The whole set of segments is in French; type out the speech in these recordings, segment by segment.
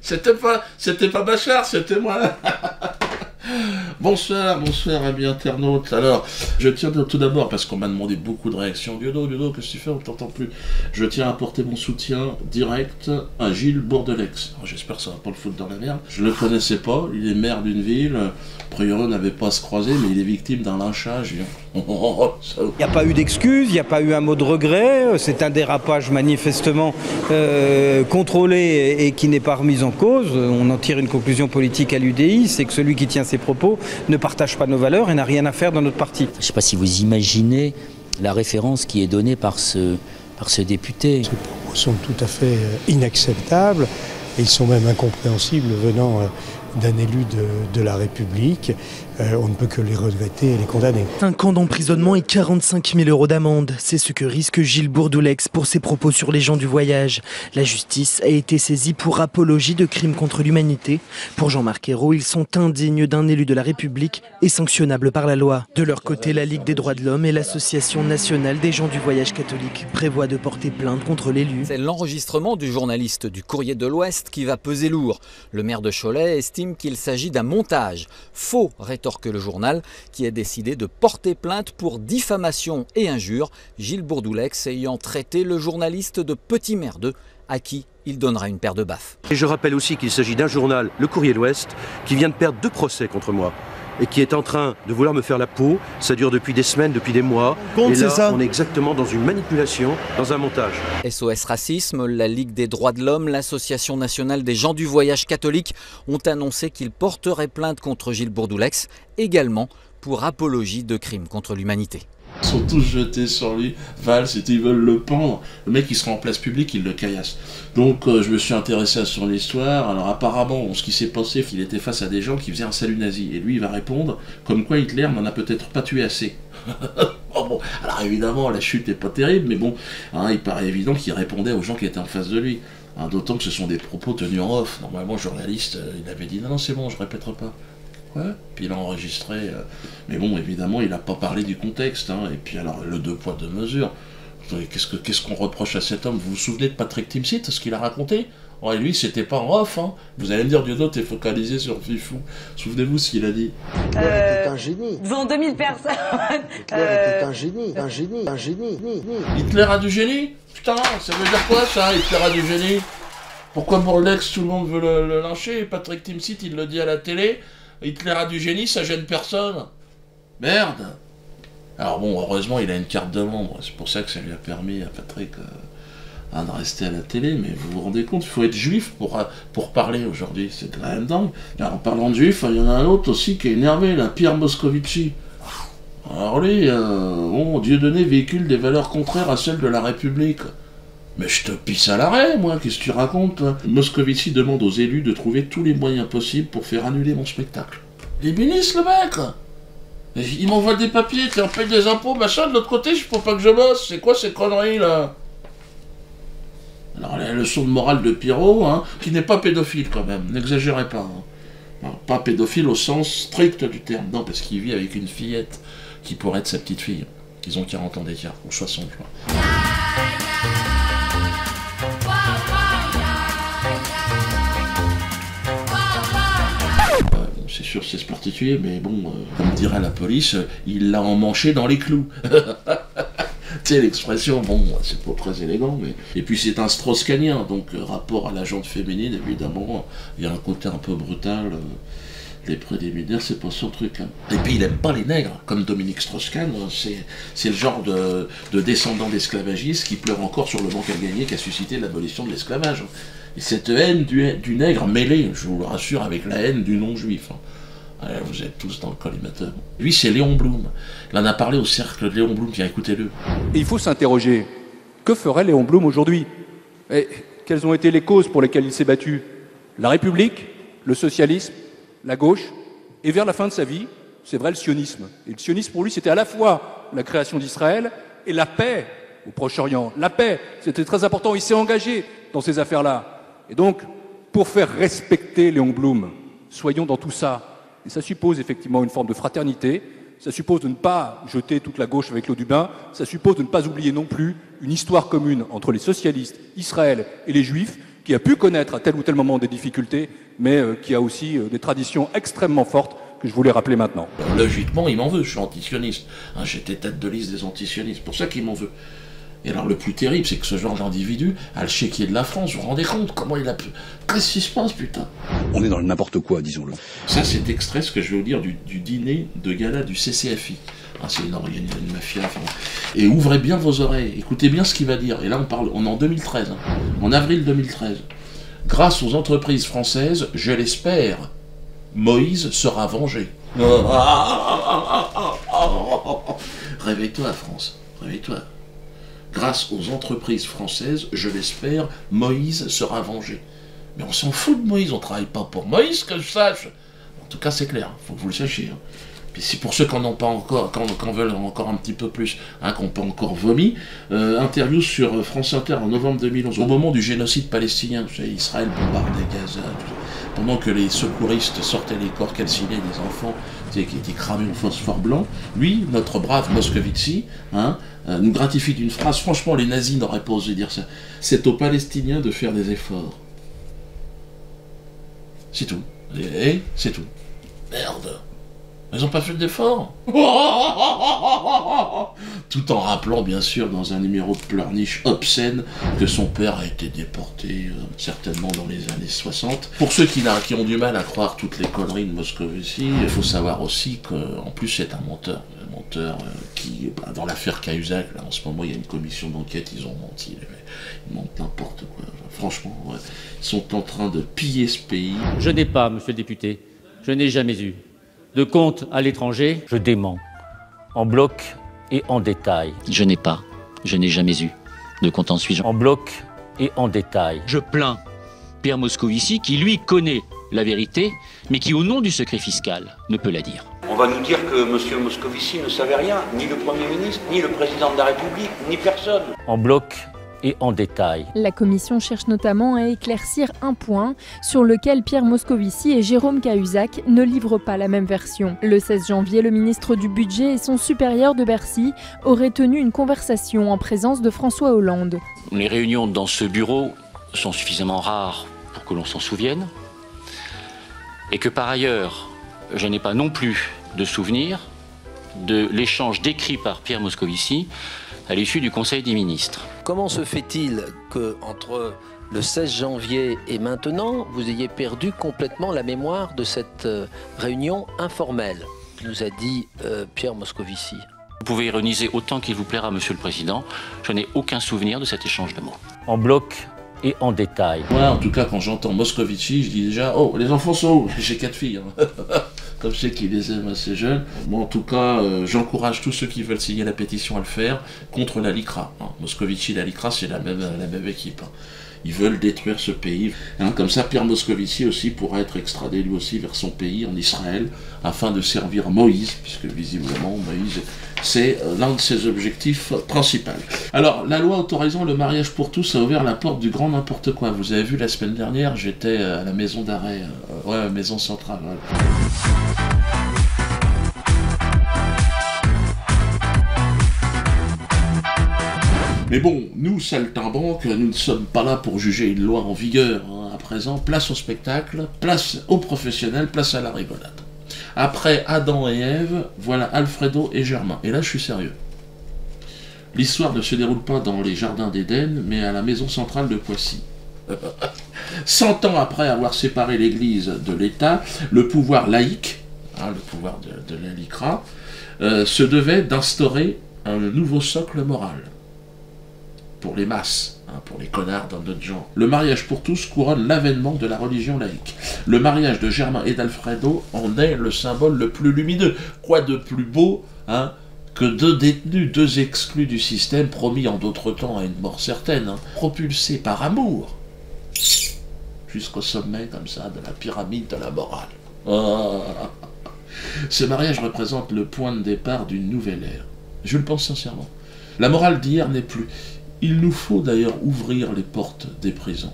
C'était pas Bachar, c'était moi. Bonsoir, amis internautes. Alors, je tiens tout d'abord, parce qu'on m'a demandé beaucoup de réactions. Diodo, qu'est-ce que tu fais? On t'entend plus. Je tiens à apporter mon soutien direct à Gilles Bourdelex. J'espère que ça va pas le foutre dans la merde. Je le connaissais pas, il est maire d'une ville. A priori, on n'avait pas à se croiser, mais il est victime d'un lynchage. Il n'y a pas eu d'excuses, il n'y a pas eu un mot de regret. C'est un dérapage manifestement contrôlé et qui n'est pas remis en cause. On en tire une conclusion politique à l'UDI, c'est que celui qui tient ses propos ne partage pas nos valeurs et n'a rien à faire dans notre parti. Je ne sais pas si vous imaginez la référence qui est donnée par ce député. Ces propos sont tout à fait inacceptables et ils sont même incompréhensibles venant d'un élu de la République. On ne peut que les regretter et les condamner. 5 ans d'emprisonnement et 45 000 € d'amende. C'est ce que risque Gilles Bourdelex pour ses propos sur les gens du voyage. La justice a été saisie pour apologie de crimes contre l'humanité. Pour Jean-Marc Ayrault, ils sont indignes d'un élu de la République et sanctionnables par la loi. De leur côté, la Ligue des droits de l'homme et l'Association nationale des gens du voyage catholique prévoient de porter plainte contre l'élu. C'est l'enregistrement du journaliste du Courrier de l'Ouest qui va peser lourd. Le maire de Cholet estime qu'il s'agit d'un montage. Faux, rétorque le journal, qui a décidé de porter plainte pour diffamation et injure, Gilles Bourdelex ayant traité le journaliste de petit merdeux, à qui il donnera une paire de baffes. Et je rappelle aussi qu'il s'agit d'un journal, le Courrier de l'Ouest, qui vient de perdre 2 procès contre moi et qui est en train de vouloir me faire la peau. Ça dure depuis des semaines, depuis des mois. Et là, on est exactement dans une manipulation, dans un montage. SOS Racisme, la Ligue des droits de l'homme, l'Association nationale des gens du voyage catholique ont annoncé qu'ils porteraient plainte contre Gilles Bourdelex, également pour apologie de crimes contre l'humanité. Ils sont tous jetés sur lui, Valls, ils veulent le pendre. Le mec, il sera en place publique, il le caillasse. Donc, je me suis intéressé à son histoire. Alors, apparemment, ce qui s'est passé, qu'il était face à des gens qui faisaient un salut nazi. Et lui, il va répondre, comme quoi Hitler n'en a peut-être pas tué assez. Bon, alors évidemment, la chute n'est pas terrible, mais bon, il paraît évident qu'il répondait aux gens qui étaient en face de lui. D'autant que ce sont des propos tenus en off. Normalement, le journaliste, il avait dit, non, c'est bon, je répéterai pas. Ouais. Puis il a enregistré, mais bon, évidemment, il n'a pas parlé du contexte, et puis alors, le 2 poids 2 mesures. Qu'est-ce qu'on reproche à cet homme? Vous vous souvenez de Patrick Timsit, ce qu'il a raconté? Et lui, c'était pas en off, Vous allez me dire, Diodo, t'es focalisé sur Fifou. Souvenez-vous ce qu'il a dit. Hitler était un génie. Devant 2000 personnes. Hitler était un génie. Hitler a du génie? Putain, ça veut dire quoi, ça, Hitler a du génie? Pourquoi Bourdelex, tout le monde veut le lyncher? Patrick Timsit, il le dit à la télé. Hitler a du génie, ça gêne personne. Merde. Alors bon, heureusement, il a une carte de membre. C'est pour ça que ça lui a permis à Patrick de rester à la télé. Mais vous vous rendez compte, il faut être juif pour parler aujourd'hui. C'est quand même dingue. Alors, en parlant de juif, il y en a un autre aussi qui est énervé, là, Pierre Moscovici. Alors lui, Dieudonné véhicule des valeurs contraires à celles de la République. Mais je te pisse à l'arrêt, moi, qu'est-ce que tu racontes, toi? Moscovici demande aux élus de trouver tous les moyens possibles pour faire annuler mon spectacle. Les ministres, le mec! Il m'envoie des papiers, on paye des impôts, machin, de l'autre côté, je peux pas que je bosse. C'est quoi ces conneries, là? Alors, la leçon de morale de Pirot, qui n'est pas pédophile, quand même, n'exagérez pas. Non, pas pédophile au sens strict du terme, non, parce qu'il vit avec une fillette qui pourrait être sa petite fille. Ils ont 40 ans d'écart, ou 60, je crois. C'est sûr, c'est particulier, mais bon, comme dirait la police, il l'a emmanché dans les clous. Tu sais, l'expression, bon, c'est pas très élégant, mais... Et puis c'est un Strauss-Kahnien, donc rapport à la jante féminine, évidemment, il y a un côté un peu brutal. Les préliminaires, c'est pas son truc. Et puis il aime pas les nègres, comme Dominique Strauss-Kahn, c'est le genre de descendant d'esclavagistes qui pleure encore sur le manque à gagner qu'a suscité l'abolition de l'esclavage. Et cette haine du nègre mêlée, je vous le rassure, avec la haine du non-juif. Alors, vous êtes tous dans le collimateur. Lui, c'est Léon Blum. Il en a parlé au cercle de Léon Blum, tiens, écoutez-le. Et il faut s'interroger, que ferait Léon Blum aujourd'hui? Et quelles ont été les causes pour lesquelles il s'est battu? La République, le socialisme, la gauche, et vers la fin de sa vie, c'est vrai, le sionisme. Et le sionisme, pour lui, c'était à la fois la création d'Israël et la paix au Proche-Orient. La paix, c'était très important, il s'est engagé dans ces affaires-là. Et donc, pour faire respecter Léon Blum, soyons dans tout ça. Et ça suppose effectivement une forme de fraternité, ça suppose de ne pas jeter toute la gauche avec l'eau du bain, ça suppose de ne pas oublier non plus une histoire commune entre les socialistes, Israël et les juifs, qui a pu connaître à tel ou tel moment des difficultés, mais qui a aussi des traditions extrêmement fortes que je voulais rappeler maintenant. Alors, logiquement, il m'en veut, je suis antisioniste. Hein, j'étais tête de liste des antisionistes, pour ça qu'il m'en veut. Et alors le plus terrible, c'est que ce genre d'individu a le chéquier de la France, vous vous rendez compte comment il a pu... Qu'est-ce qui se passe, putain? On est dans le n'importe quoi, disons-le. Ça, c'est extrait, ce que je vais vous dire, du dîner de gala du CCFI. Ah, c'est une organisation de mafia. Enfin... Et ouvrez bien vos oreilles, écoutez bien ce qu'il va dire. Et là, on est en 2013, hein, en avril 2013. Grâce aux entreprises françaises, je l'espère, Moïse sera vengé. Réveille-toi, France, réveille-toi. Grâce aux entreprises françaises, je l'espère, Moïse sera vengé. Mais on s'en fout de Moïse, on travaille pas pour Moïse, que je sache. En tout cas, c'est clair, faut que vous le sachiez. Hein. Puis c'est pour ceux qui n'en ont pas encore, qui veulent encore un petit peu plus, hein, qui n'ont pas encore vomi. Interview sur France Inter en novembre 2011, au moment du génocide palestinien, vous savez, Israël bombardait Gaza, pendant que les secouristes sortaient les corps calcinés des enfants qui étaient cramés au phosphore blanc. Lui, notre brave Moscovici, hein, nous gratifie d'une phrase. Franchement, les nazis n'auraient pas osé dire ça. C'est aux Palestiniens de faire des efforts. C'est tout. Et c'est tout. Merde. Ils n'ont pas fait d'efforts. Tout en rappelant, bien sûr, dans un numéro de pleurniche obscène, que son père a été déporté, certainement dans les années 60. Pour ceux qui ont du mal à croire toutes les conneries de Moscovici, il faut savoir aussi qu'en plus c'est un menteur. Un menteur qui, dans l'affaire Cahuzac, là, en ce moment, il y a une commission d'enquête, ils ont menti. Ils mentent n'importe quoi. Franchement, ouais. Ils sont en train de piller ce pays. Je n'ai pas, monsieur le député, je n'ai jamais eu de compte à l'étranger. Je dément, en bloc et en détail. Je n'ai pas, je n'ai jamais eu de compte en Suisse. En bloc et en détail. Je plains Pierre Moscovici qui, lui, connaît la vérité, mais qui, au nom du secret fiscal, ne peut la dire. On va nous dire que M. Moscovici ne savait rien, ni le Premier ministre, ni le Président de la République, ni personne. En bloc et en détail. La commission cherche notamment à éclaircir un point sur lequel Pierre Moscovici et Jérôme Cahuzac ne livrent pas la même version. Le 16 janvier, le ministre du Budget et son supérieur de Bercy auraient tenu une conversation en présence de François Hollande. Les réunions dans ce bureau sont suffisamment rares pour que l'on s'en souvienne, et que par ailleurs, je n'ai pas non plus de souvenir de l'échange décrit par Pierre Moscovici à l'issue du Conseil des ministres. Comment se fait-il qu'entre le 16 janvier et maintenant, vous ayez perdu complètement la mémoire de cette réunion informelle, nous a dit Pierre Moscovici? Vous pouvez ironiser autant qu'il vous plaira, Monsieur le Président. Je n'ai aucun souvenir de cet échange de mots. En bloc et en détail. Moi, en tout cas, quand j'entends Moscovici, je dis déjà, oh, les enfants sont où? J'ai 4 filles. Hein. Comme je sais qu'ils les aiment assez jeunes. Moi, en tout cas, j'encourage tous ceux qui veulent signer la pétition à le faire contre la LICRA. Hein. Moscovici et la LICRA, c'est la même équipe. Hein. Ils veulent détruire ce pays. Hein, comme ça, Pierre Moscovici aussi pourra être extradé lui aussi vers son pays, en Israël, afin de servir Moïse, puisque visiblement, Moïse, c'est l'un de ses objectifs principaux. Alors, la loi autorisant le mariage pour tous a ouvert la porte du grand n'importe quoi. Vous avez vu, la semaine dernière, j'étais à la maison d'arrêt, maison centrale. Ouais. Mais bon, nous, saltimbanques, nous ne sommes pas là pour juger une loi en vigueur. Hein. À présent, place au spectacle, place aux professionnels, place à la rigolade. Après Adam et Ève, voilà Alfredo et Germain. Et là, je suis sérieux. L'histoire ne se déroule pas dans les jardins d'Éden, mais à la maison centrale de Poissy. 100 ans après avoir séparé l'Église de l'État, le pouvoir laïque, hein, le pouvoir de la LICRA, se devait d'instaurer un nouveau socle moral. Pour les masses, hein, pour les connards dans notre genre. Le mariage pour tous couronne l'avènement de la religion laïque. Le mariage de Germain et d'Alfredo en est le symbole le plus lumineux. Quoi de plus beau, hein, que 2 détenus, 2 exclus du système, promis en d'autres temps à une mort certaine, hein, propulsés par amour, jusqu'au sommet, comme ça, de la pyramide de la morale. Oh. Ce mariage représente le point de départ d'une nouvelle ère. Je le pense sincèrement. La morale d'hier n'est plus. Il nous faut d'ailleurs ouvrir les portes des prisons,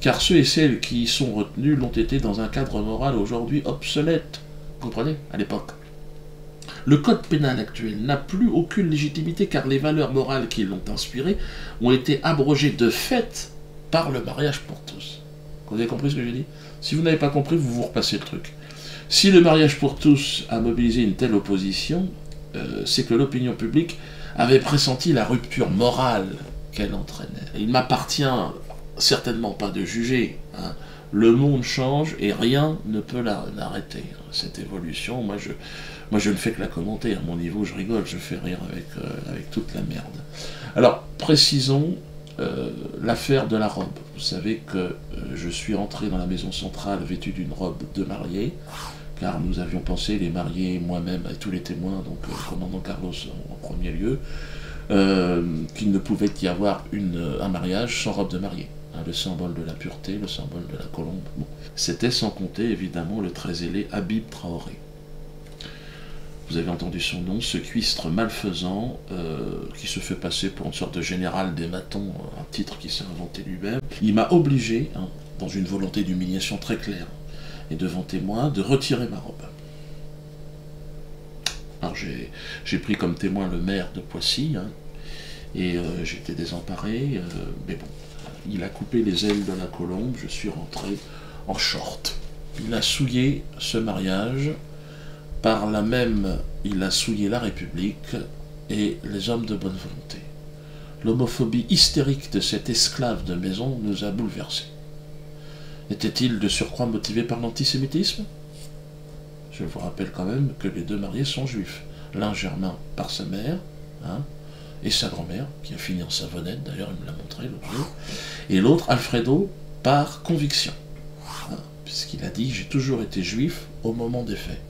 car ceux et celles qui y sont retenus l'ont été dans un cadre moral aujourd'hui obsolète, comprenez, à l'époque. Le code pénal actuel n'a plus aucune légitimité car les valeurs morales qui l'ont inspiré ont été abrogées de fait par le mariage pour tous. Vous avez compris ce que j'ai dit? Si vous n'avez pas compris, vous vous repassez le truc. Si le mariage pour tous a mobilisé une telle opposition, c'est que l'opinion publique avait pressenti la rupture morale qu'elle entraînait. Il m'appartient certainement pas de juger. Hein. Le monde change et rien ne peut l'arrêter. Cette évolution, moi je ne fais que la commenter. À mon niveau, je rigole, je fais rire avec toute la merde. Alors, précisons l'affaire de la robe. Vous savez que je suis entré dans la maison centrale vêtu d'une robe de mariée, car nous avions pensé, les mariés, moi-même et tous les témoins, donc le commandant Carlos en premier lieu, qu'il ne pouvait y avoir un mariage sans robe de mariée. Hein, le symbole de la pureté, le symbole de la colombe. Bon. C'était sans compter évidemment le très zélé Habib Traoré. Vous avez entendu son nom, ce cuistre malfaisant qui se fait passer pour une sorte de général des matons, un titre qu'il s'est inventé lui-même. Il m'a obligé, hein, dans une volonté d'humiliation très claire et devant témoin, de retirer ma robe. Alors j'ai pris comme témoin le maire de Poissy, hein, et j'étais désemparé, mais bon, il a coupé les ailes de la colombe, je suis rentré en short. Il a souillé ce mariage. Par là même, il a souillé la République et les hommes de bonne volonté. L'homophobie hystérique de cet esclave de maison nous a bouleversés. Était-il de surcroît motivé par l'antisémitisme? Je vous rappelle quand même que les deux mariés sont juifs. L'un Germain par sa mère, hein, et sa grand-mère, qui a fini en savonnette, d'ailleurs il me l'a montré l'autre jour, et l'autre Alfredo par conviction. Puisqu'il a dit « j'ai toujours été juif au moment des faits ».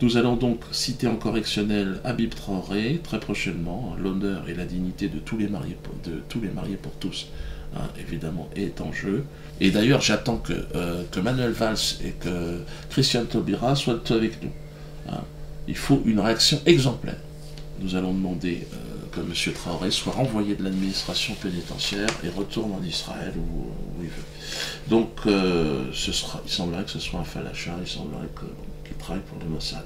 Nous allons donc citer en correctionnel Habib Traoré, très prochainement, l'honneur et la dignité de tous les mariés pour tous, hein, évidemment, est en jeu. Et d'ailleurs, j'attends que Manuel Valls et que Christian Taubira soient avec nous. Hein. Il faut une réaction exemplaire. Nous allons demander que M. Traoré soit renvoyé de l'administration pénitentiaire et retourne en Israël où il veut. Donc, il semblerait que ce soit un falacha, il semblerait qu'il travaille pour le Mossad.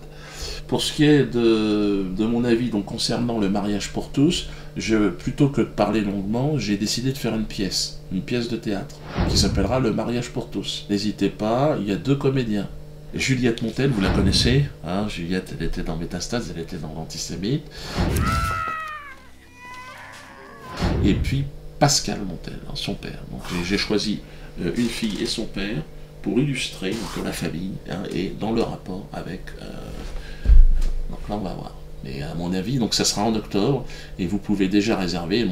Pour ce qui est de mon avis donc, concernant le mariage pour tous, plutôt que de parler longuement, j'ai décidé de faire une pièce de théâtre, qui s'appellera Le mariage pour tous. N'hésitez pas, il y a 2 comédiens. Juliette Montel, vous la connaissez, hein, Juliette, elle était dans Métastase, elle était dans l'Antisémite. Et puis Pascal Montel, hein, son père. Donc j'ai choisi une fille et son père pour illustrer donc, la famille, hein, et dans le rapport avec... donc là on va voir. Mais à mon avis, donc ça sera en octobre, et vous pouvez déjà réserver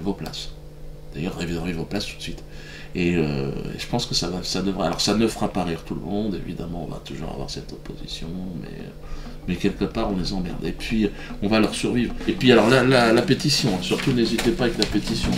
vos places. D'ailleurs, réservez vos places tout de suite. Et je pense que ça devrait... Alors ça ne fera pas rire tout le monde, évidemment, on va toujours avoir cette opposition, mais quelque part on les emmerde. Et puis on va leur survivre. Et puis alors la pétition, hein, surtout n'hésitez pas avec la pétition.